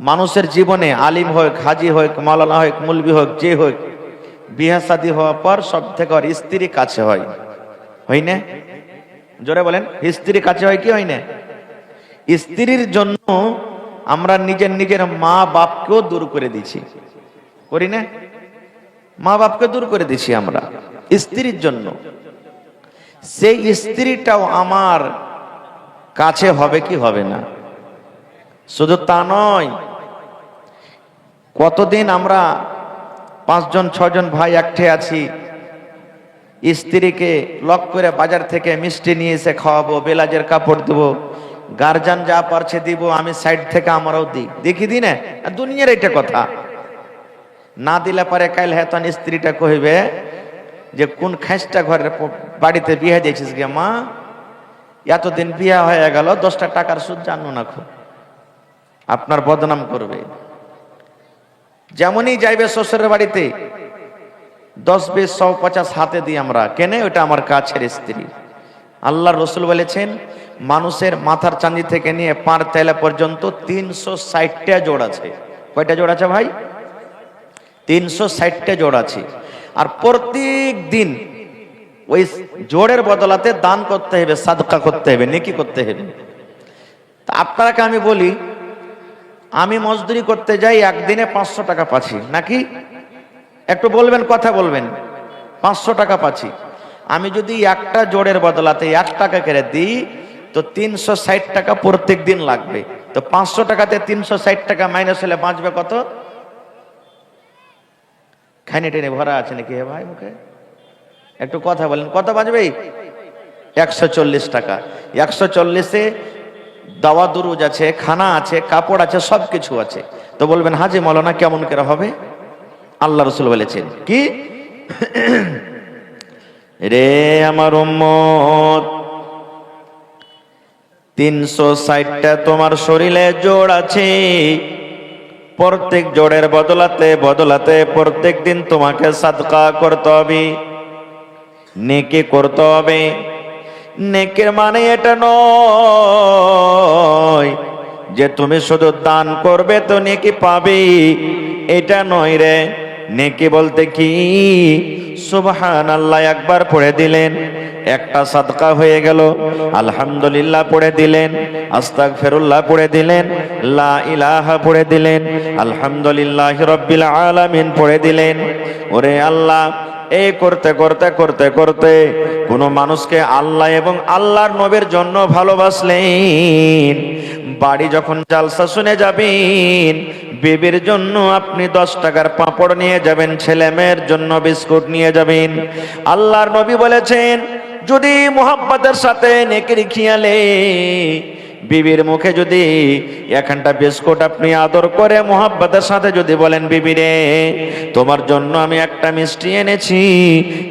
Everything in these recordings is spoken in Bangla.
মানুষের জীবনে আলিম হোক, হাজি হোক, মাওলানা হোক, মুলবি হোক, যে হোক, বিয়ে শাদী হওয়ার পর সব থেকে ওর স্ত্রী কাছে হয়, হয় না? জোরে বলেন, স্ত্রী কাছে হয় কি হয় না? স্ত্রীর জন্য আমরা নিজের নিজের মা বাপকেও দূর করে দিছি, করি না? মা বাপকে দূর করে দিছি আমরা স্ত্রীর জন্য। সেই স্ত্রীটাও আমার কাছে হবে কি হবে না? শুধু তা নয়, কতদিন আমরা 5 জন 6 জন ভাই একঠে আছি, স্ত্রীকে লক করে বাজার থেকে মিষ্টি নিয়ে এসে খাওয়াবো, বেলাজের কাপড় দেবো, গার্জান যা পারছে দিব, আমি সাইড থেকে আমরাও দিই, দেখি দি না? দুনিয়ার এটা কথা। না দিলে পারে কাল হ্যাঁ স্ত্রীটা কহিবে যে কোন খাঁচটা ঘরের বাড়িতে বিয়ে দিয়েছিস গে মা, এতদিন বিয়ে হয়ে গেল, 10টা টাকার সুদ জানো না, খুব আপনার বদনাম করবে। যেমনই যাইবে শ্বশুরের বাড়িতে 10 20 100 50 হাতে দিই আমরা, কেন? ওটা আমার কাছের স্ত্রী। আল্লাহ রসুল বলেছেন মানুষের মাথার চাঁদি থেকে নিয়ে পার তেলা পর্যন্ত 360টা জোড় আছে। কয়টা জোড় আছে ভাই? 360টা জোড় আছে। আর প্রত্যেক দিন ওই জোড়ের বদলাতে দান করতে হবে, সাদকা করতে হবে, নেকি করতে হবে। তা আপনারাকে আমি বলি, আমি মজদুরি করতে যাই, একদিনে 500 টাকা পাচ্ছি নাকি? একটু বলবেন, কথা বলবেন। 500 টাকা পাচ্ছি। আমি যদি একটা জোড়ের বদলাতে 1 টাকা করে দিই তো 360 টাকা প্রত্যেক দিন লাগবে। তো 500 টাকাতে 360 টাকা মাইনাস হলে বাঁচবে কত? খাইনে টেনে ভরা আছে নাকি হে ভাই মুখে? একটু কথা বলেন, কত বাঁচবে? 140 টাকা। 140-এ দাওয়া দুরুজ আছে, খানা আছে, কাপড় আছে, সব কিছু আছে। তো বলবেন হাজি মাওলানা কেমন করে হবে? আল্লাহ রসুল বলেছেন কি, রে আমার উম্মত, 360টা তোমার শরীরে জোড় আছে, প্রত্যেক জোড়ের বদলাতে বদলাতে প্রত্যেক দিন তোমাকে সাদকা করতে হবে, নেকি করতে হবে। নেকির মানে এটা নয় যে তুমি শুধু দান করবে তো নেকি পাবে, এটা নয় রে। নেকি বলতে কি, সুবহানাল্লাহ একবার পড়ে দিলেন, একটা সাদকা হয়ে গেল। আলহামদুলিল্লাহ পড়ে দিলেন, আস্তাগফিরুল্লাহ পড়ে দিলেন, লা ইলাহা পড়ে দিলেন, আলহামদুলিল্লাহ রাব্বিল আলামিন পড়ে দিলেন। ওরে আল্লাহ, এই করতে করতে করতে করতে কোন মানুষকে আল্লাহ এবং আল্লাহর নবীর জন্য ভালোবাসলেন। বাড়ি যখন জালসা শুনে যাবেন, বিবির জন্য আপনি 10 টাকার পাঁপড় নিয়ে যাবেন, ছেলে মেয়ের জন্য বিস্কুট নিয়ে যাবেন। আল্লাহর নবী বলেছেন যদি মোহাব্বতের সাথে নেকির খেয়ালে বিবির মুখে যদি এখানটা বিস্কুট আপনি আদর করে মোহাব্বতের সাথে যদি বলেন, বিবি রে তোমার জন্য আমি একটা মিষ্টি এনেছি,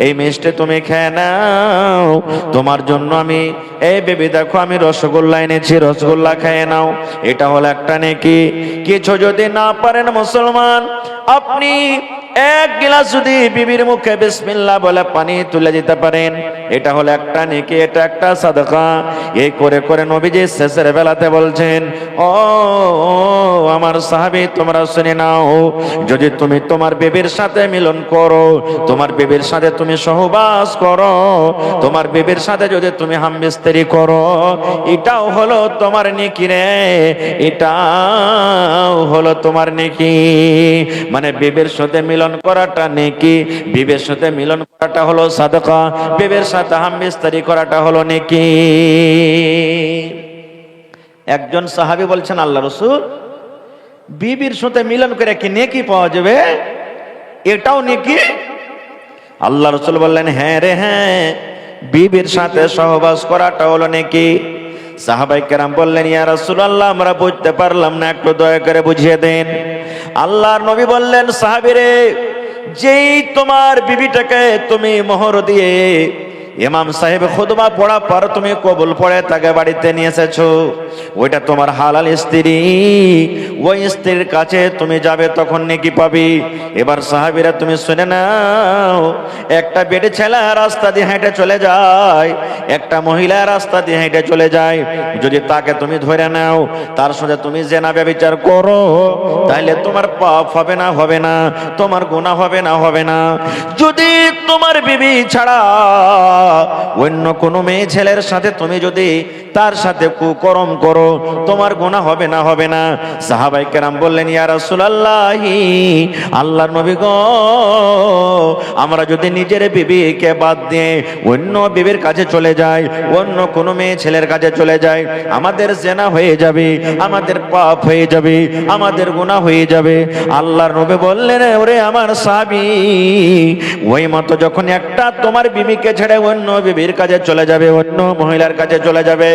এই মিষ্টি তুমি খেয়ে নাও, তোমার জন্য আমি, এই বেবি দেখো আমি রসগোল্লা এনেছি, রসগোল্লা খেয়ে নাও, এটা হলো একটা নেকি। কিছু যদি না পারেন মুসলমান, আপনি 1 গিলাস যদি বিবির মুখে বিসমিল্লাহ বলে পানি তুলে দিতে পারেন, এটা হলো একটা নেকি, এটা একটা সাদকা। এই করে করে নবীজি শেষের বেলাতে বলছেন, ও আমার সাহাবী তোমরা শুনে নাও, যদি তুমি তোমার বিবির সাথে মিলন করো, তোমার বিবির সাথে তুমি সহবাস করো, তোমার বিবির সাথে যদি তুমি হামবিস্তারি করো, এটাও হলো তোমার নেকি রে, এটাও হলো তোমার নেকি। মানে বিবির সাথে মিলন করাটা নেকি, বিবির সাথে মিলন করাটা হলো সাদকা, বিবির সাথে হামবিস্তারি করাটা হলো নেকি। একজন সাহাবী বলছেন, আল্লাহ রাসূল বিবির সাথে মিলন করে কি নেকি পাওয়া যাবে? এটাও নেকি? আল্লাহ রাসূল বললেন, হ্যাঁ রে হ্যাঁ, বিবির সাথে সহবাস করাটা হলো নেকি। সাহাবায়ে কেরাম বললেন, ইয়া রাসূলুল্লাহ আমরা বুঝতে পারলাম না, একটু দয়া করে বুঝিয়ে দেন। আল্লাহর নবী বললেন, সাহাবীরে যেই তোমার বিবিটাকে তুমি মোহর দিয়ে ইমাম সাহেব খুতবা পড়া পর তুমি কবুল পড়ে তাকে বাড়িতে নিয়ে এসেছো, ওইটা তোমার হালাল স্ত্রী, ওই স্ত্রীর কাছে তুমি যাবে তখন নেকি পাবি। এবার সাহাবীরা তুমি শুনে নাও, একটা বেটে ছেলে রাস্তা দিয়ে হেঁটে চলে যায়, একটা মহিলা রাস্তা দিয়ে হেঁটে চলে যায়, যদি তাকে তুমি ধরে নাও, তার সাথে তুমি জেনা ব্যভিচার করো, তাহলে তোমার পাপ হবে না, হবে না, তোমার গুনাহ হবে না, হবে না। যদি তোমার বিবি ছাড়া অন্য কোনো মেয়ে ছেলের সাথে তুমি যদি তার সাথে কুকর্ম করো, তোমার গুনাহ হবে না, হবে না। সাহাবায়ে কেরাম বললেন, ইয়া রাসূলুল্লাহ, আল্লাহর নবী গো, আমরা যদি নিজের বিবিকে বাদ দিয়ে অন্য বিবির কাছে চলে যাই, অন্য কোনো মেয়ে ছেলের কাছে চলে যাই, আমাদের জেনা হয়ে যাবে, আমাদের পাপ হয়ে যাবে, আমাদের গুনাহ হয়ে যাবে। আল্লাহর নবী বললেন, ওরে আমার সাহাবী, ওই মতো যখন একটা তোমার বিবিকে ছেড়ে অন্য বিবির কাছে চলে যাবে, অন্য মহিলার কাছে চলে যাবে,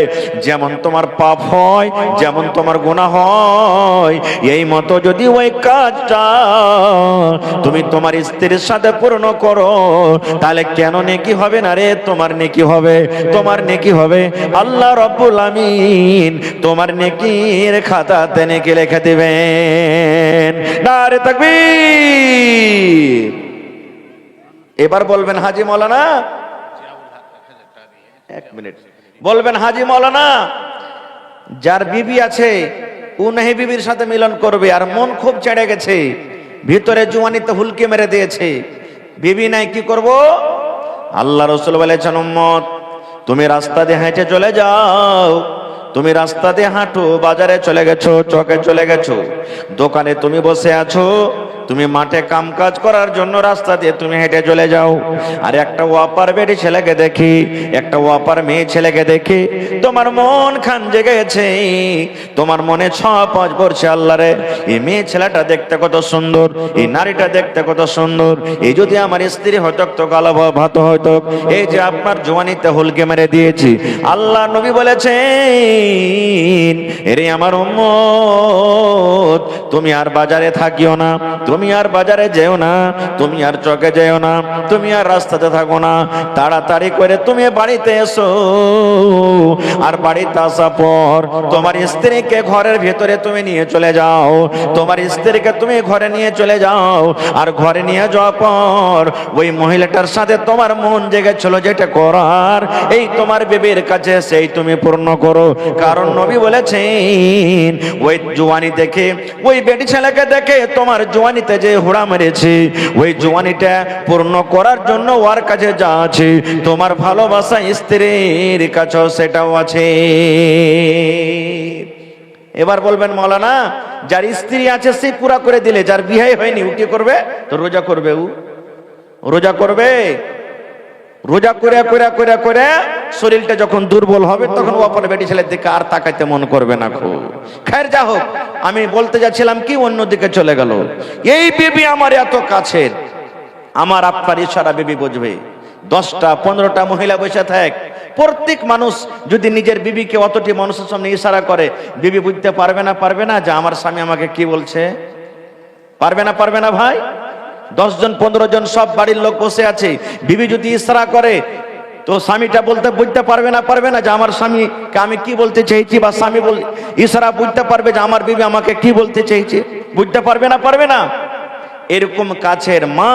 যেমন তোমার পাপ হয়, যেমন তোমার গুনাহ হয়, এই মতো যদি ওই কাজটা তুমি তোমার স্ত্রীর সাথে পূর্ণ করো, তাহলে কেন নেকি হবে না রে? তোমার নেকি হবে, তোমার নেকি হবে। আল্লাহ রাব্বুল আমিন তোমার নেকির খাতাতে নেকি লিখে দিবেন। নারে তাকবীর। এবার বলবেন, হাজী মাওলানা, এক মিনিট বলবেন, হাজী মাওলানা, যার বিবি আছে ও নাহি বিবির সাথে মিলন করবে, আর মন খুব চেড়ে গেছে, ভিতরে জুয়ানিতে হুলকি মেরে দিয়েছে, বিবি নাই, কি করব? আল্লাহ রাসূল বলেছেন, উম্মত, তুমি রাস্তা দিয়ে হেঁটে চলে যাও, তুমি রাস্তা দিয়ে হাঁটো, বাজারে চলে গেছো, চকে চলে গেছো, দোকানে তুমি বসে আছো, তুমি মাঠে কাম কাজ করার জন্য রাস্তা দিয়ে তুমি হেঁটে চলে যাও, আর একটা ওয়াপার বেটি ছেলেকে দেখি, একটা ওয়াপার মেয়ে ছেলেকে দেখি, তোমার মন খান জেগেছে, তোমার মনে ছপাঁচ পড়ছে, আল্লাহ রে, এই মেয়ে ছেলেটা দেখতে কত সুন্দর, এই নারীটা দেখতে কত সুন্দর, এই যদি আমার স্ত্রী হতো তো গালা ভাত হয়তো, এই যে আপনার জওয়ানিতে হুলকে মেরে দিয়েছি। আল্লাহ নবী বলেছেন, এরে আমার উম্মত, তুমি আর বাজারে থাকিও না, তুমি আর বাজারে যেও না, তুমি আর চকে যেও না, তুমি আর রাস্তাতে থাকো না, তাড়াতাড়ি করে তুমি বাড়িতে এসো, আর বাড়িতে আসার পর তোমার স্ত্রীকে ঘরের ভেতরে তুমি নিয়ে চলে যাও, তোমার স্ত্রীকে তুমি ঘরে নিয়ে চলে যাও, আর ঘরে নিয়ে যাওয়ার পর ওই মহিলাটার সাথে তোমার মন জেগেছিল যেটা করার, এই তোমার বিবির কাছে সেই তুমি পূর্ণ করো। কারণ নবী বলেছেন, ওই জওয়ানি দেখে, ওই বেটি ছেলেকে দেখে তোমার জওয়ানিতে যে হুড়া মেরেছে, ওই জওয়ানিটা পূর্ণ করার জন্য ওর কাছে যা আছে, তোমার ভালোবাসা স্ত্রীর কাছেও সেটাও আছে। এবার বলবেন, মাওলানা, যার স্ত্রী আছে সে পুরা করে দিলে, যার বিয়ে হয়নি ও কি করবে? তো রোজা করবে, ও রোজা করবে, রোজা করে করে করে করে শরীরটা যখন দুর্বল হবে, তখন ওপর বেটি ছেলের দিকে আর তাকাইতে মন করবে না। খুব খায়ের, যা হোক, আমি বলতে যাচ্ছিলাম কি, অন্যদিকে চলে গেল। এই বিবি আমার এত কাছের, আমার আপনার ইশারা বিবি বুঝবে। 10টা 15টা মহিলা বসে থাক, প্রত্যেক মানুষ যদি নিজের বিবিকে অতটি মানুষের সামনে ইশারা করে, বিবি বুঝতে পারবে না, পারবে না যে আমার স্বামী আমাকে কি বলছে? পারবে না, পারবে না ভাই? 10 জন 15 জন সব বাড়ির লোক বসে আছে, বিবি যদি ইশারা করে, তো স্বামীটা বলতে বুঝতে পারবে না, পারবে না যে আমার স্বামীকে আমি কি বলতে চাইছি, বা স্বামী বল ইশারা বুঝতে পারবে যে আমার বিবি আমাকে কি বলতে চাইছে, বুঝতে পারবে না, পারবে না? এরকম কাছের মা,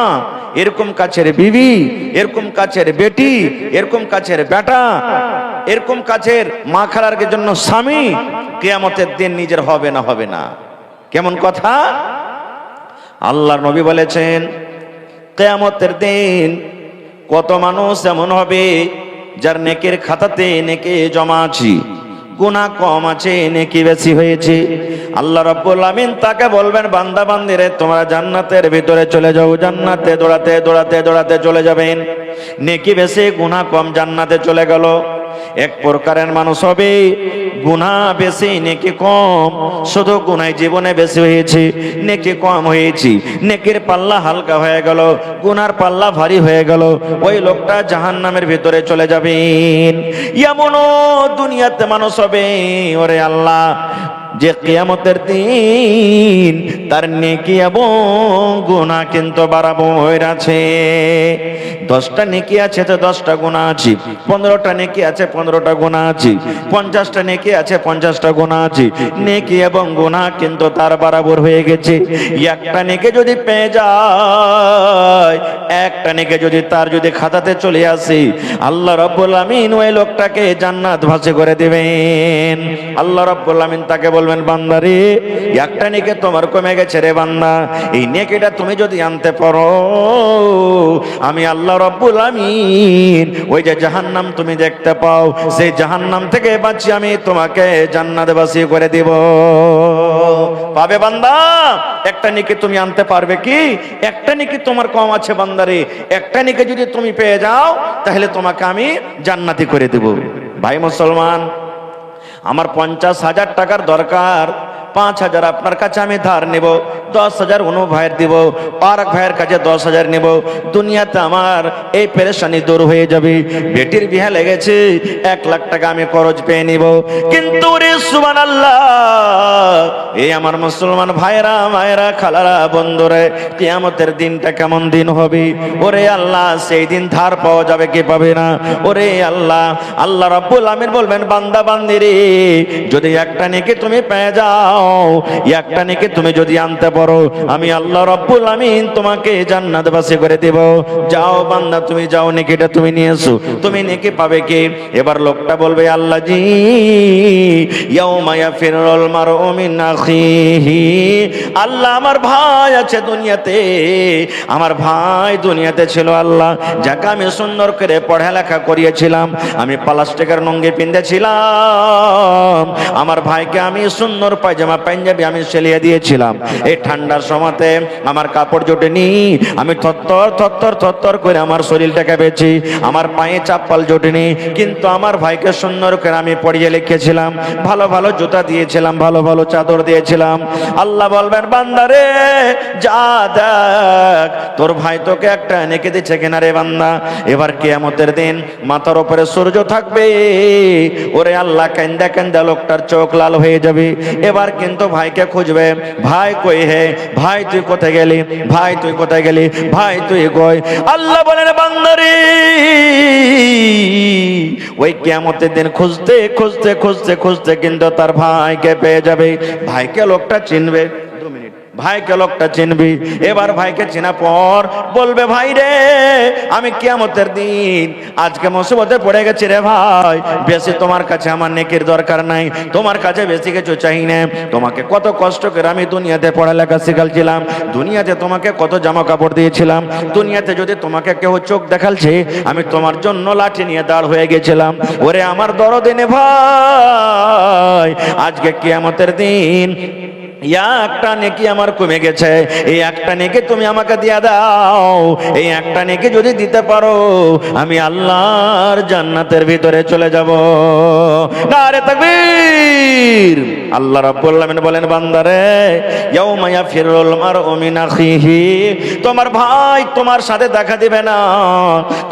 এরকম কাছের বিবি, এরকম কাছের বেটি, এরকম কাছের বেটা, এরকম কাছের মা খালার জন্য স্বামী কিয়ামতের দিন নিজের হবে না, হবে না। কেমন কথা? আল্লাহর নবী বলেছেন, কিয়ামতের দিন কত মানুষ এমন হবে যার নেকির খাতাতে নেকি জমা আছে, গুনাহ কম আছে, নেকি বেশি হয়েছে। আল্লাহ রাব্বুল আমিন তাকে বলবেন, বান্দা বান্দিরে, তোমরা জান্নাতের ভিতরে চলে যাও। জান্নাতে দৌড়াতে দৌড়াতে দৌড়াতে চলে যাবেন, নেকি বেশি, গুনাহ কম, জান্নাতে চলে গেল। এক প্রকারের মানুষ হবে, গুনাহ বেশি নেকি কম, শুধু গুনাহ জীবনে বেশি হয়েছে, নেকি কম হয়েছে, নেকির পাল্লা হালকা হয়ে গেল, গুনার পাল্লা ভারী হয়ে গেল, ওই লোকটা জাহান্নামের ভিতরে চলে যাবেন। এমনও দুনিয়াতে মানুষ হবে, ওরে আল্লাহ, যে কিয়ামতের দিন তার নেকি এবং গুনাহ কিন্তু বরাবর আছে। 10টা নেকি আছে তো 10টা গুনাহ আছে, 15টা নেকি আছে 15টা গুনাহ আছে, 50টা নেকি আছে 50টা গুনাহ আছে। নেকি এবং গুনাহ কিন্তু তার বরাবর হয়ে গেছে। একটা নেকি যদি পেয়ে যায়, একটা নেকি যদি তার যদি খাতাতে চলে আসে, আল্লাহ রাব্বুল আমিন ওই লোকটাকে জান্নাত ভাসি করে দিবেন। আল্লাহ রাব্বুল আমিন তাকে বলবেন, বান্দারে একটা নেকি তোমার কমে গেছে রে বান্দা, এই নেকিটা তুমি যদি আনতে পারো, আমি আল্লাহ রাব্বুল আমিন ওই যে জাহান্নাম তুমি দেখতে পাও, সেই জাহান্নাম থেকে বাঁচিয়ে আমি তোমাকে জান্নাত বাসি করে দিব। পাবে বান্দা? একটা নেকি তুমি আনতে পারবে কি? একটা নেকি তোমার কম আছে বান্দারে, একটা নেকি যদি তুমি পেয়ে যাও তাহলে তোমাকে আমি জান্নাতি করে দেব। ভাই মুসলমান, আমার 50,000 টাকার দরকার, 5,000 আপনার কাছে আমি ধার নেব, 10,000 অন্য ভাইয়ের দিব, আর এক ভাইয়ের কাছে 10,000 নেব। দুনিয়াতে আমার এই পেরেশানি দূর হয়ে যাবে। বেটির বিয়ে লেগেছে, 1 লাখ টাকা আমি খরচ পেয়ে নিব। কিন্তু রে সুবহানাল্লাহ, এই আমার মুসলমান ভাইরা, মায়েরা, খালারা, বন্ধুরা, কিয়ামতের দিনটা কেমন দিন হবে? ওরে আল্লাহ, সেই দিন ধার পাওয়া যাবে কি পাবে না? ওরে আল্লাহ, আল্লাহ রাব্বুল আমিন বলবেন, বান্দা বান্দিরে, যদি একটা নেকি তুমি পেয়ে যাও, একটা নেকি তুমি যদি আনতে পারো, আমি আল্লাহ রাব্বুল আমিন তোমাকে জান্নাতবাসী করে দেব। যাও বান্দা, তুমি যাও, নেকিটা তুমি নিয়ে এসো। তুমি নেকি পাবে কি? এবার লোকটা বলবে, আল্লাহ জি, ইয়াউমা ইয়াফিরুল মারউ মিন আখিহি, আল্লাহ আমার ভাই আছে দুনিয়াতে, আমার ভাই দুনিয়াতে ছিল আল্লাহ, যাকে আমি সুন্দর করে পড়ালেখা করিয়েছিলাম, আমি প্লাস্টিকের লুঙ্গি পিঁধেছিলাম, আমার ভাইকে আমি সুন্দর পায়জামা পাঞ্জাবি আমি সেলিয়ে দিয়েছিলাম। এই ঠান্ডার সময়তে আমার কাপড় জোটেনি, আমি থরথর করে আমার শরীরটাকে বেছি, আমার পায়ে চাপ্পাল জোটেনি, কিন্তু আমার ভাইকে সুন্দর করে আমি পড়িয়ে লিখেছিলাম, ভালো ভালো জুতা দিয়েছিলাম, ভালো ভালো চাদর দিয়েছিলাম। আল্লাহ বলবেন, বান্দারে যা দেখ, তোর ভাই তোকে একটা নেকি দিচ্ছে কিনা রে বান্দা। এবার কিয়ামতের দিন মাথার উপরে সূর্য থাকবে, ওরে আল্লাহ, কান্দা কান্দা লোকটার চোখ লাল হয়ে যাবে। এবার কিন্তু ভাইকে খুঁজবে, ভাই কই হে, ভাই তুই কোথায় গেলি, ভাই তুই কোথায় গেলি, ভাই তুই কই? আল্লাহ বলেন, বান্দারে ওই কিয়ামতের দিন খুঁজতে খুঁজতে খুঁজতে খুঁজতে কিন্তু তার ভাইকে পেয়ে যাবে। ভাইকে লোকটা চিনবে, ভাইকে লোকটা চিনবি। এবার ভাইকে চেনা পর বলবে, ভাই রে, আমি কিয়ামতের দিন আজকে মুসিবতে পড়ে গেছি রে ভাই, বেশি তোমার কাছে আমার নেকির দরকার নাই, তোমার কাছে বেশি কিছু চাই না। তোমাকে কত কষ্ট করে আমি দুনিয়াতে পড়ালেখা শিখালছিলাম, দুনিয়াতে তোমাকে কত জামা কাপড় দিয়েছিলাম, দুনিয়াতে যদি তোমাকে কেউ চোখ দেখালছে, আমি তোমার জন্য লাঠি নিয়ে দাঁড় হয়ে গেছিলাম। ওরে আমার দরদিনে ভাই, আজকে কিয়ামতের দিন একটা নেকি আমার কমে গেছে, এই একটা নেকি তুমি আমাকে দিয়ে দাও। এই একটা নেকি যদি দিতে পারো, আমি আল্লাহর জান্নাতের ভিতরে চলে যাব। নারে তাকবীর! আল্লাহ রাব্বুল আলামিন বলেন, বান্দারে ইয়াউমা ইয়াফিরুল মারউ মিন আখিহি, তোমার ভাই তোমার সাথে দেখা দিবে না,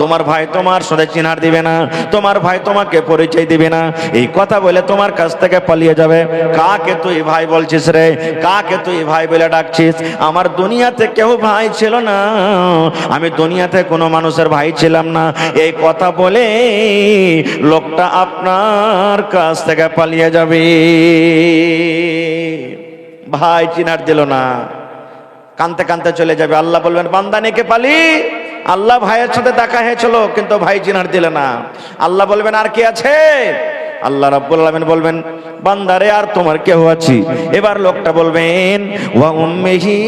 তোমার ভাই তোমার সাথে চিনার দিবে না, তোমার ভাই তোমাকে পরিচয় দিবে না। এই কথা বলে তোমার কাছ থেকে পালিয়ে যাবে। কাকে তুই ভাই বলছিস রে, কাকে তুই ভাই বলে ডাকছিস? আমার দুনিয়াতে কেউ ভাই ছিল না, আমি দুনিয়াতে কোনো মানুষের ভাই ছিলাম না। এই কথা বলে লোকটা আপনার কাছ থেকে পালিয়ে যাবে। ভাই চিনার দিল না, কানতে কানতে চলে যাবে। আল্লাহ বলবেন, বান্দা নেকে পালি, আল্লাহ ভাইয়ের সাথে দেখা হয়েছিল কিন্তু ভাই চিনার দিল না। আল্লাহ বলবেন, আর কি আছে? আল্লাহ রাব্বুল আলামিন বলবেন, বান্দারে আর তোমার কেউ আছে? এবার লোকটা বলবেন, ওয়া উম্মিহি,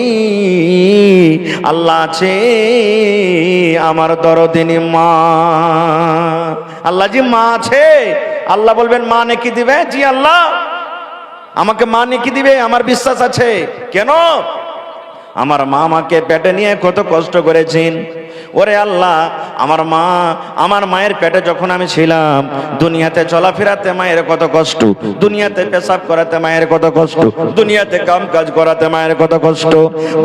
আল্লাহ আছে আমার দরদিনী মা। আল্লাহ জি মা আছে। আল্লাহ বলবেন, মা নেকি দিবে? জি আল্লাহ, আমাকে মা নেকি দিবে, আমার বিশ্বাস আছে। কেন? আমার মা আমাকে পেটে নিয়ে কত কষ্ট করেছেন। ওরে আল্লাহ, আমার মায়ের পেটে যখন আমি ছিলাম, দুনিয়াতে চলাফেরাতে মায়ের কত কষ্ট, দুনিয়াতে পেশাব করাতে মায়ের কত কষ্ট, দুনিয়াতে কাম কাজ করাতে মায়ের কত কষ্ট।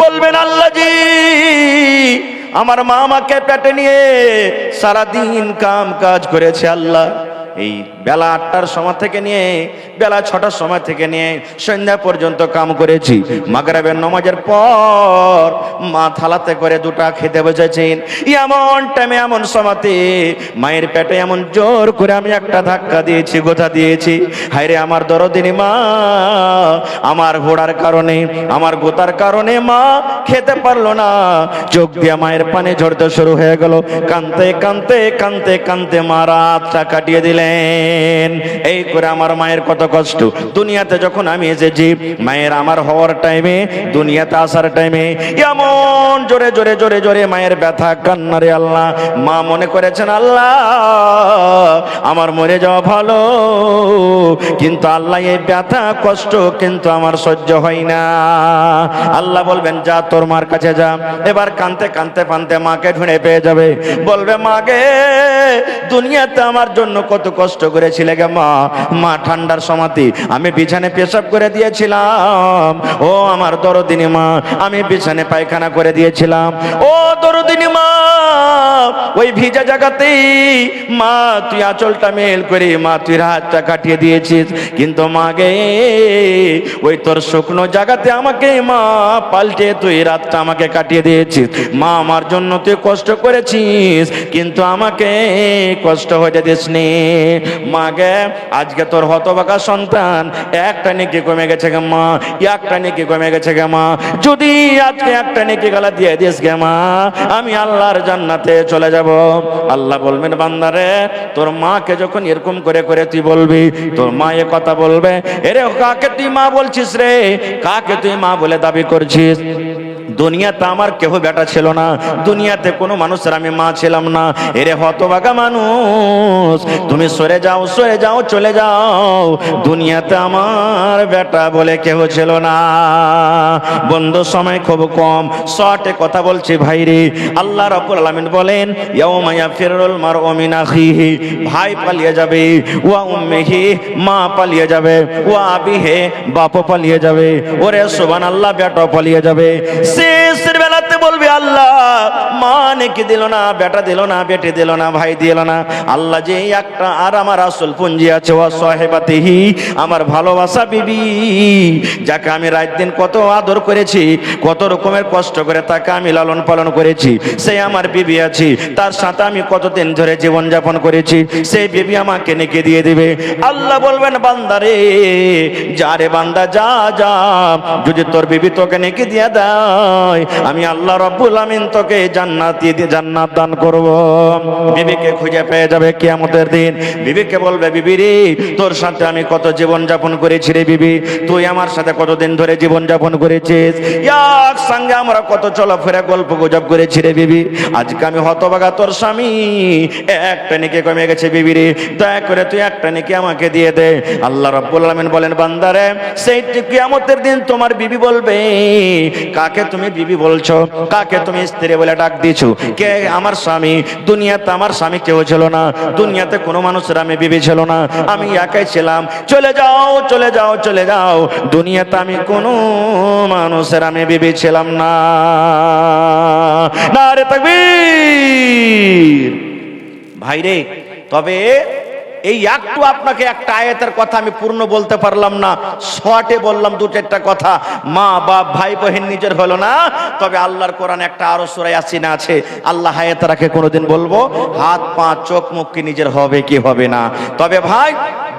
বলবেন, আল্লাহ জি আমার মা আমাকে পেটে নিয়ে সারাদিন কাম কাজ করেছে, আল্লাহ এই বেলা 8টার সময় থেকে নিয়ে বেলা 6টার সময় থেকে নিয়ে সন্ধ্যা পর্যন্ত কাম করেছি। মাগরিবের নামাজের পর মা থালাতে করে দুটা খেতে বসেছেন। এমন টাইমে এমন সময়তে মায়ের পেটে এমন জোর করে আমি একটা ধাক্কা দিয়েছি, গোথা দিয়েছি। হায়রে আমার দরদিনী মা, আমার ঘোড়ার কারণে, আমার গোতার কারণে মা খেতে পারলো না। চোখ দিয়ে মায়ের পানি ঝরতে শুরু হয়ে গেল। কানতে কানতে কানতে কানতে মা রাতটা কাটিয়ে দিলেন। এই করে আমার মায়ের কত কষ্ট। দুনিয়াতে যখন আমি এসেছি, মায়ের আমার হওয়ার টাইমে, দুনিয়াতে আসার টাইমে এমন জোরে জোরে জোরে জোরে মায়ের ব্যথা কান্নারে আল্লাহ। মা মনে করেছেন আল্লাহ আমার মরে যাওয়া ভালো, কিন্তু আল্লাহ এই ব্যথা কষ্ট কিন্তু আমার সহ্য হয় না। আল্লাহ বলবেন যা তোর মার কাছে যা। এবার কানতে কানতে কানতে মাকে ঢুঁড়ে পেয়ে যাবে। বলবে মাগে দুনিয়াতে আমার জন্য কত কষ্ট করেছিলে গে মা। মা ঠান্ডার সময়তে আমি বিছানে পেশাব করে দিয়েছিলাম। ও আমার দরদিনী মা, আমি বিছানে পায়খানা করে দিয়েছিলাম। ও দরদিনী মা, ওই ভিজা জায়গাতেই মা তুই আঁচলটা মেল করে মা তুই হাতটা কাটিয়ে দিয়েছিস। কিন্তু মাগে ওই তোর শুকনো জায়গাতে আমাকে মা পাল্টে তুই রাতটা আমাকে কাটিয়ে দিয়েছিস। মা আমার জন্য তুই কষ্ট করেছিস, কিন্তু আমাকে কষ্ট হতে দিসনি। মাগে আজকে তোর হতভাগা সন্তান একটা নেকি কমে গেছে গে মা, একটা নেকি কমে গেছে গে মা। যদি আজকে একটা নেকি গালা দিয়ে দিস গে মা, আমি আল্লাহর জান্নাতে চলে যাব। আল্লাহ বলবেন বান্দারে তোর মাকে যখন এরকম করে করে তুই বলবি, তোর মা এ কথা বলবে, এরে কাকে তুই মা বলছিস রে, কাকে তুই মা বলে দাবি করছিস? দুনিয়াতে আমার কেহ বেটা ছিল না, দুনিয়াতে কোনো মানুষের আমি মা ছিলাম না। এরে হতভাগা মানুষ, তুমি সরে যাও সরে যাও চলে যাও, দুনিয়াতে আমার বেটা বলে কেহ ছিল না। বন্ধু সময় খুব কম, শর্টে কথা বলছি ভাই রে। আল্লাহ রাব্বুল আলামিন বলেন ইয়াউমা ইয়াফিরুল মারউ মিন আখিহি, ভাই পালিয়ে যাবে, ওয়া উম্মিহি, মা পালিয়ে যাবে, ওয়া আবিহি, বাপ পালিয়ে যাবে, ওরে সুবহানাল্লাহ বেটা পালিয়ে যাবে। শেষের বেলাতে বলবে আল্লাহ মা নেকি দিল না, বেটা দিল না, বেটি দিল না, ভাই দিল না। আল্লাহ যে একটা আর আমার আসল পুঞ্জি আছে, ওয়া সাহেবাতিহি, আমার ভালোবাসা বিবি, যাকে আমি রাত দিন কত আদর করেছি, কত রকমের কষ্ট করে তাকে আমি লালন পালন করেছি, সেই আমার বিবি আছে, তার সাথে আমি কতদিন ধরে জীবন যাপন করেছি, সেই বিবি আমাকে নেকি দিয়ে দিবে। আল্লাহ বলবেন বান্দারে যা রে বান্দা যা যা, যদি তোর বিবি তোকে নেকি দিয়ে দেয়, আমি আল্লাহ রাব্বুল আমিন তোকে জান্নাত দান করব। বিবিকে খুঁজে পেয়ে যাবে কিয়ামতের দিন। বিবিকে বলবে বিবি রে তোর সাথে আমি কত জীবন যাপন করেছি রে বিবি, তুই আমার সাথে কতদিন ধরে জীবন যাপন করেছিস, এক সঙ্গে আমরা কত চলাফেরা গল্প গুজব করেছি রে বিবি। আজকে আমি হতভাগা তোর স্বামী, একটা নেকি কমে গেছে বিবি রে, দয়া করে তুই একটা নেকি আমাকে দিয়ে দে। আল্লাহ রাব্বুল আলামিন বলেন বান্দারে সেই কিয়ামতের দিন তোমার বিবি বলবে কাকে তুমি বিবি বলছো, কাকে তুমি স্ত্রী বলে ডাক দিছো, কে আমার স্বামী? দুনিয়াতে আমার স্বামী কেউ ছিল না, দুনিয়াতে কোনো মানুষের আমি বিবি ছিল না, আমি একাই ছিলাম। চলে যাও চলে যাও চলে যাও, দুনিয়াতে আমি কোনো মানুষের আমি বিবি ছিলাম না। নারে তাকবীর। ভাইরে তবে এই একটু আপনাকে একটা আয়াতের কথা আমি পূর্ণ বলতে পারলাম না, শর্টে বললাম দু চারটা কথা। মা বাপ ভাই বোন নিজের হলো না, তবে আল্লাহর কোরআন একটা আরো সূরা ইয়াসিন আছে, আল্লাহ আয়াত রাখে কোনোদিন বলবো হাত পা চোখ মুখ কি নিজের হবে কি হবে না। তবে ভাই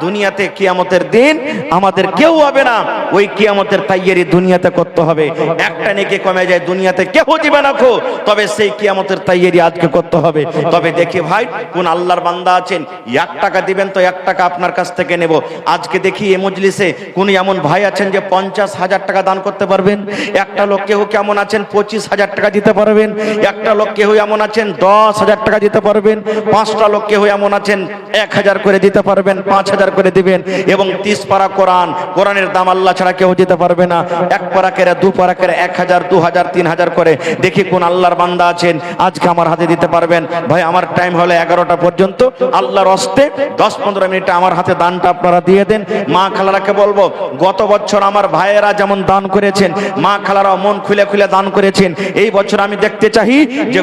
দুনিয়াতে কিয়ামতের দিন আমাদের কেউ হবে না, ওই কিয়ামতের তাইয়ারি দুনিয়াতে করতে হবে। একটা নেকি কমে যায় দুনিয়াতে কেউ দিবে না খো, তবে সেই কিয়ামতের তাইয়ারি আজকে করতে হবে। তবে দেখি ভাই কোন আল্লাহর বান্দা আছেন 1 টাকা দিবেন তো 1 টাকা আপনার কাছ থেকে নেব। আজকে দেখি এই মজলিসে কোন এমন ভাই আছেন যে 50,000 টাকা দান করতে পারবেন? একটা লোক কেউ কেমন আছেন 25,000 টাকা দিতে পারবেন? একটা লোক কেউ এমন আছেন 10,000 টাকা দিতে পারবেন? 5টা লোক কেউ এমন আছেন 1,000 করে দিতে পারবেন, 5,000 10,000 করে দিবেন এবং 30 পারা কোরআন, কোরআনের দাম আল্লাহ ছাড়া কেউ দিতে পারবে না। 1 পারা করে 2 পারা করে 1000, 2000, 3000 করে দেখি কোন আল্লাহর বান্দা আছেন আজকে আমার হাতে দিতে পারবেন। ভাই আমার টাইম হলো 11টা পর্যন্ত, আল্লাহর হস্তে 10-15 মিনিটে আমার হাতে দানটা আপনারা দিয়ে দেন। মা খালারাকে বলবো গত বছর আমার ভাইয়েরা যেমন দান করেছেন, মা খালারাও মন খুলে খুলে দান করেছেন। এই বছর আমি দেখতে চাই যে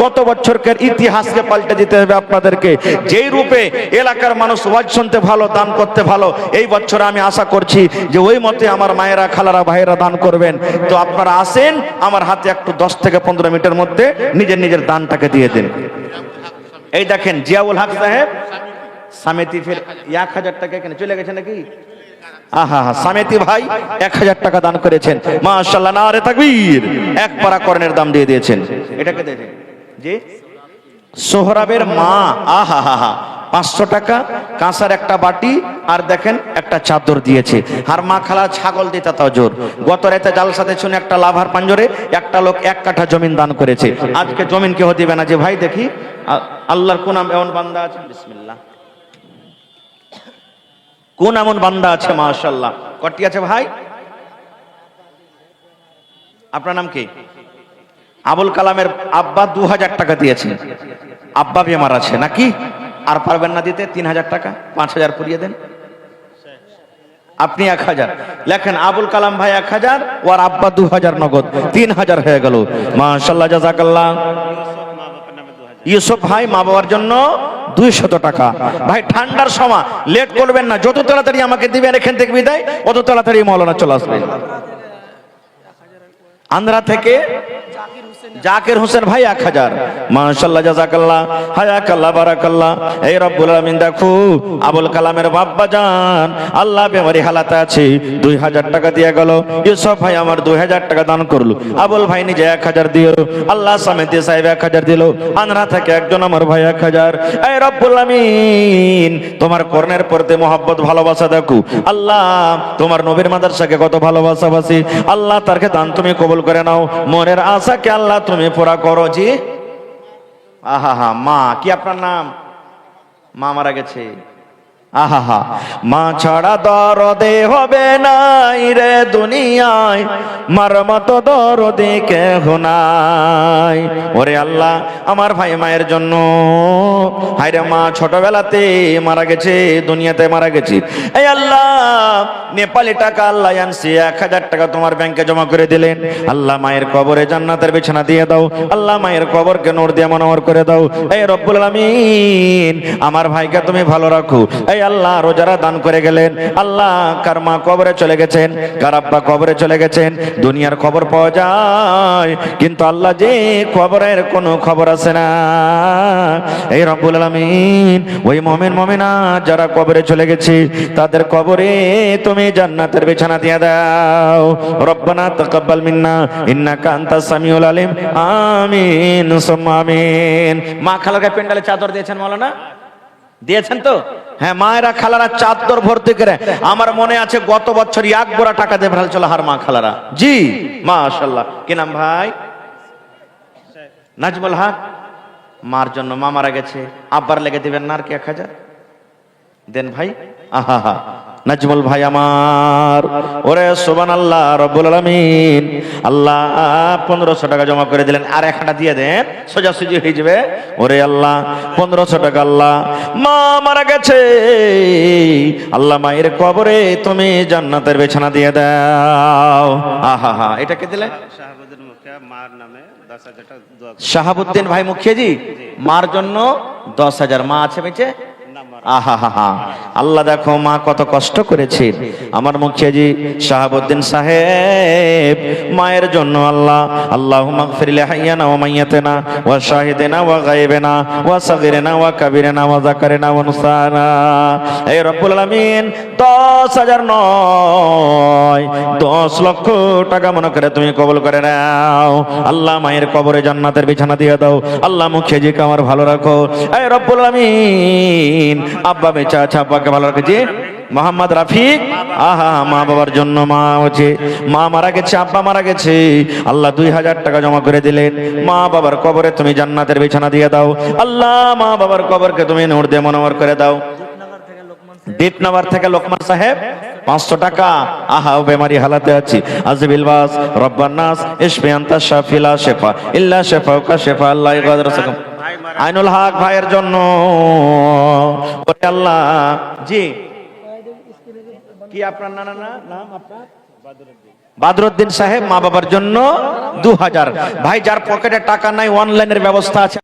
গত বছরকার ইতিহাসকে পাল্টে দিতে হবে আপনাদেরকে। যেই রূপে এলাকার মানুষ ওয়াজ শুনতে ভালো, দান করতে ভালো, এই বছর আমি আশা করছি যে ওই মতে আমার মায়েরা খালারা ভাইয়েরা দান করবেন। তো আপনারা আসেন আমার হাতে একটু 10 থেকে 15 মিনিটের মধ্যে নিজের নিজের দানটাকে দিয়ে দেন। এই দেখেন জিয়াউল হক সাহেব সামেতি ফের 1000 টাকা এখানে চলে গেছে নাকি? আহা সামেতি ভাই 1000 টাকা দান করেছেন, মাশাআল্লাহ, নারে তাকবীর। 1 পারা কোরআনের দাম দিয়ে দিয়েছেন। এটাকে দেখেন জি সোহরাবের মা, আহা হা হা 500 টাকা, কাঁসার একটা বাটি আর দেখেন একটা চাদর দিয়েছে। আর মা খালা ছাগল দিতে তাও জোর। গত রাতে জালসাতে শুনে একটা লাভার পাঞ্জরে একটা লোক 1 কাঠা জমিন দান করেছে। আজকে জমিন কেউ দিবে না যে ভাই দেখি আল্লাহর কোন এমন বান্দা আছে, বিসমিল্লাহ, কোন এমন বান্দা আছে মাশাআল্লাহ। কটি আছে ভাই? আপনার নাম কি? আবুল কালামের আব্বা 2000 টাকা দিয়েছেন। আব্বা বেমার আছে নাকি? আর পারবেন না দিতে? 3000 টাকা, 5000 পুরিয়ে দেন। আপনি 1000 লেখেন, আবুল কালাম ভাই 1000, ওর আব্বা 2000 নগদ, 3000 হয়ে গেল। মাশাআল্লাহ, জাযাকাল্লাহ। ইউসুফ ভাই মা বাবার জন্য 200 টাকা। ভাই ঠান্ডার সময় লেট করবেন না, যত তাড়াতাড়ি আমাকে দিবেন এখান থেকে বিদায়, অত তাড়াতাড়ি মাওলানা চলে আসবেন। আন্ধ্রা থেকে জাকির হোসেন ভাই 1000, মাশাআল্লাহ, জাযাকাল্লাহ, হায়াকাল্লাহ, বারাকাল্লাহ। এই রব্বুল আলামিন দেখো আবুল কালামের বাপ্পা জান আল্লাহ বেমারি হালাতে আছে, 2000 টাকা দিয়ে গেল। ইউসুফ ভাই আমার 2000 টাকা দান করলো। আবুল ভাই নিজে 1000 দিল। আল্লাহ সামেতি সাহেব 1000 দিল। আন্ধ্রা থেকে একজন আমার ভাই 1000। এই রব্বুল আলামিন তোমার কোরআনের প্রতি মহব্বত ভালোবাসা দেখো আল্লাহ, তোমার নবীর মাদ্রাসাকে কত ভালোবাসাবাসি আল্লাহ, তারকে দান তুমি কবুল করে নাও। মনের আশাকে আল্লাহ তুমি পুরা করো। জি আহা হা মা, কি আপনার নাম? মা মারা গেছে। আহা হা মা ছাড়া দরদে হবে নাই রে দুনিয়ায়, মার মতো দরদে কেহ নাই। ওরে আল্লাহ আমার ভাই মায়ের জন্য, হায়রে মা ছোটবেলাতে মারা গেছে, দুনিয়াতে মারা গেছে। এই আল্লাহ নেপালি টাকা আল্লাহ আনছি, 1000 টাকা তোমার ব্যাংকে জমা করে দিলেন। আল্লাহ মায়ের কবরে জান্নাতের বিছানা দিয়ে দাও। আল্লাহ মায়ের কবরকে নূর দিয়ে মনোহর করে দাও। এই রব্বুল আলামিন আমার ভাইকে তুমি ভালো রাখো। এই আল্লাহ রোজারা দান করে গেলেন। আল্লাহ কার মা কবরে চলে গেছেন, কার আব্বা কবরে চলে গেছেন। দুনিয়ার খবর পাওয়া যায় কিন্তু আল্লাহ যে কবরের কোনো খবর আছে না। এই রব্বুল আলামিন ওই মুমিন মুমিনা যারা কবরে চলে গেছে তাদের কবরে তুমি জান্নাতের বিছানা দিয়ে দাও। রব্বানা তাকাব্বাল মিন্না ইন্নাকা আনতাস সামিউল আলিম। আমিন সুম্মা আমিন। মা খালাকে পেন্ডালে চাদর দিয়েছেন মাওলানা? দিয়েছেন তো? হ্যাঁ, মায়েরা খালারা চাদর ভর্তি করে। আমার মনে আছে গত বছর 1 বোরা টাকা দিয়ে ফেল চলো হার মা খালারা। জি মাশাআল্লাহ। কি নাম ভাই? নাজমুল হক। মার জন্য, মা মারা গেছে, আব্বার লেগে দিবেন না আর কি 1000 দেন ভাই। আহা হা নাজমুল ভাই আমার, ওরে সুবহানাল্লাহ রব্বুল আলামিন। আল্লাহ 1500 টাকা জমা করে দিলেন, আর 1টা দিয়ে দেন সোজাসুজি হয়ে যাবে। ওরে আল্লাহ 1500 টাকা। আল্লাহ মা মারা গেছে, আল্লাহ মায়ের কবরে তুমি জান্নাতের বিছানা দিয়ে দাও। আহা হা এটাকে দিলে শাহাবুদ্দিন ভাই মুখিয়া জি, মার জন্য 10,000। মা আছে বেঁচে? আহা হা হা আল্লাহ দেখো মা কত কষ্ট করেছে। আমার মুখিয়াজি শাহাবুদ্দিন সাহেব মায়ের জন্য আল্লাহ আল্লাহুম্মা গফির লিহাইয়ানা ওয়া মাইয়াতিনা ওয়া শাহিদিনা ওয়া গায়বিনা ওয়া সাগিরিনা ওয়া কাবিরিনা ওয়া যাকারিনা ওয়া উনসানা। এই রব্বুল আলামিন 10,000 নয় 10 লক্ষ টাকা মনে করে তুমি কবুল করে নাও। আল্লাহ মায়ের কবরে জান্নাতের বিছানা দিয়ে দাও। আল্লাহ মুখিয়াজিকে আমার ভালো রাখো। এই রব্বুল আলামিন আব্বা বেঁচে আছে, আব্বাকে ভালো রেখেছি। মোহাম্মদ রাফিক, আহা মা বাবার জন্য মা হচ্ছে, মা মারা গেছে, আব্বা মারা গেছে। আল্লাহ 2000 টাকা জমা করে দিলেন। মা বাবার কবরে তুমি জান্নাতের বিছানা দিয়ে দাও। আল্লাহ মা বাবার কবরকে তুমি নূর দিয়ে মনোহর করে দাও। দ্বীপনগর থেকে লোকমান সাহেব 500 টাকা। আহা বেমারি হালাতে আছি, আজবিল বাস রব্বান নাস ইশফি আনতা শাফিলা শিফা ইল্লা শিফাউকা শিফা আল্লাহ ইয়াগাদির সাকাম। আইনুল হক ভাইয়ের জন্য ওরে আল্লাহ। জি কি আপনার নাম? আপনার বাদরুদ্দিন সাহেব, মা বাবার জন্য 2000। ভাই যার পকেটে টাকা নাই অনলাইনের ব্যবস্থা আছে।